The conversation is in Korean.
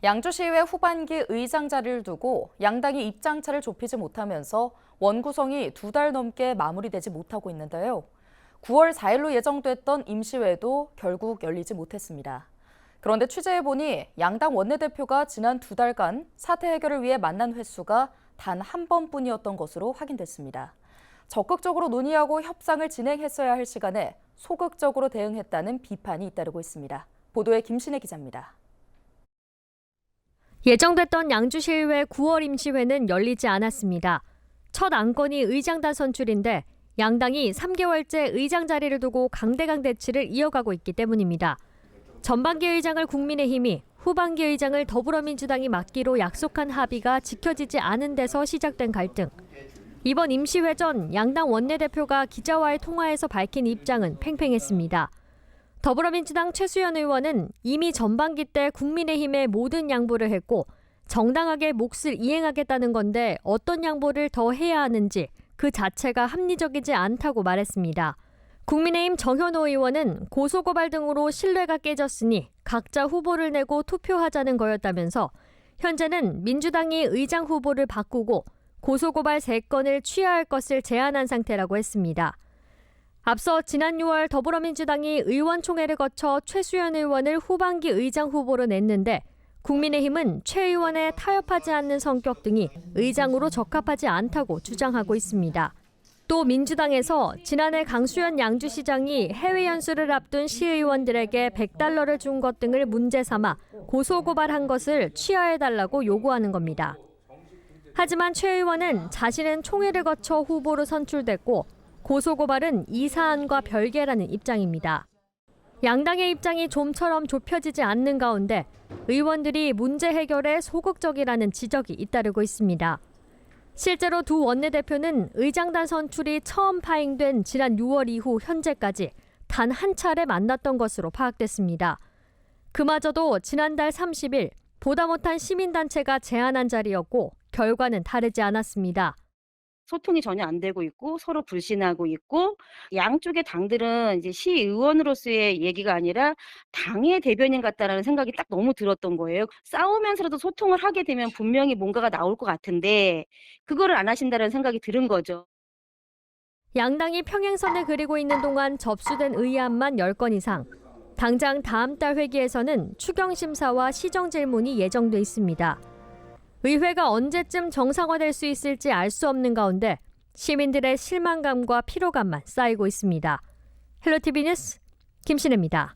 양주시의회 후반기 의장 자리를 두고 양당이 입장차를 좁히지 못하면서 원구성이 2달 넘게 마무리되지 못하고 있는데요. 9월 4일로 예정됐던 임시회도 결국 열리지 못했습니다. 그런데 취재해보니 양당 원내대표가 지난 2달간 사태 해결을 위해 만난 횟수가 단 한 번뿐이었던 것으로 확인됐습니다. 적극적으로 논의하고 협상을 진행했어야 할 시간에 소극적으로 대응했다는 비판이 잇따르고 있습니다. 보도에 김신혜 기자입니다. 예정됐던 양주시의회 9월 임시회는 열리지 않았습니다. 첫 안건이 의장단 선출인데 양당이 3개월째 의장 자리를 두고 강대강 대치를 이어가고 있기 때문입니다. 전반기 의장을 국민의힘이, 후반기 의장을 더불어민주당이 맡기로 약속한 합의가 지켜지지 않은 데서 시작된 갈등. 이번 임시회 전 양당 원내대표가 기자와의 통화에서 밝힌 입장은 팽팽했습니다. 더불어민주당 최수연 의원은 이미 전반기 때 국민의힘에 모든 양보를 했고 정당하게 몫을 이행하겠다는 건데 어떤 양보를 더 해야 하는지 그 자체가 합리적이지 않다고 말했습니다. 국민의힘 정현호 의원은 고소고발 등으로 신뢰가 깨졌으니 각자 후보를 내고 투표하자는 거였다면서 현재는 민주당이 의장 후보를 바꾸고 고소고발 3건을 취하할 것을 제안한 상태라고 했습니다. 앞서 지난 6월 더불어민주당이 의원총회를 거쳐 최수연 의원을 후반기 의장 후보로 냈는데 국민의힘은 최 의원에 타협하지 않는 성격 등이 의장으로 적합하지 않다고 주장하고 있습니다. 또 민주당에서 지난해 강수현 양주시장이 해외 연수를 앞둔 시의원들에게 $100를 준 것 등을 문제 삼아 고소고발한 것을 취하해달라고 요구하는 겁니다. 하지만 최 의원은 자신은 총회를 거쳐 후보로 선출됐고 고소고발은 이 사안과 별개라는 입장입니다. 양당의 입장이 좀처럼 좁혀지지 않는 가운데 의원들이 문제 해결에 소극적이라는 지적이 잇따르고 있습니다. 실제로 두 원내대표는 의장단 선출이 처음 파행된 지난 6월 이후 현재까지 단 한 차례 만났던 것으로 파악됐습니다. 그마저도 지난달 30일 보다 못한 시민단체가 제안한 자리였고 결과는 다르지 않았습니다. 소통이 전혀 안 되고 있고 서로 불신하고 있고 양쪽의 당들은 이제 시의원으로서의 얘기가 아니라 당의 대변인 같다라는 생각이 딱 너무 들었던 거예요. 싸우면서라도 소통을 하게 되면 분명히 뭔가가 나올 것 같은데 그거를 안 하신다는 생각이 들은 거죠. 양당이 평행선을 그리고 있는 동안 접수된 의안만 10건 이상. 당장 다음 달 회기에서는 추경심사와 시정질문이 예정돼 있습니다. 의회가 언제쯤 정상화될 수 있을지 알 수 없는 가운데 시민들의 실망감과 피로감만 쌓이고 있습니다. 헬로티비 뉴스 김신혜입니다.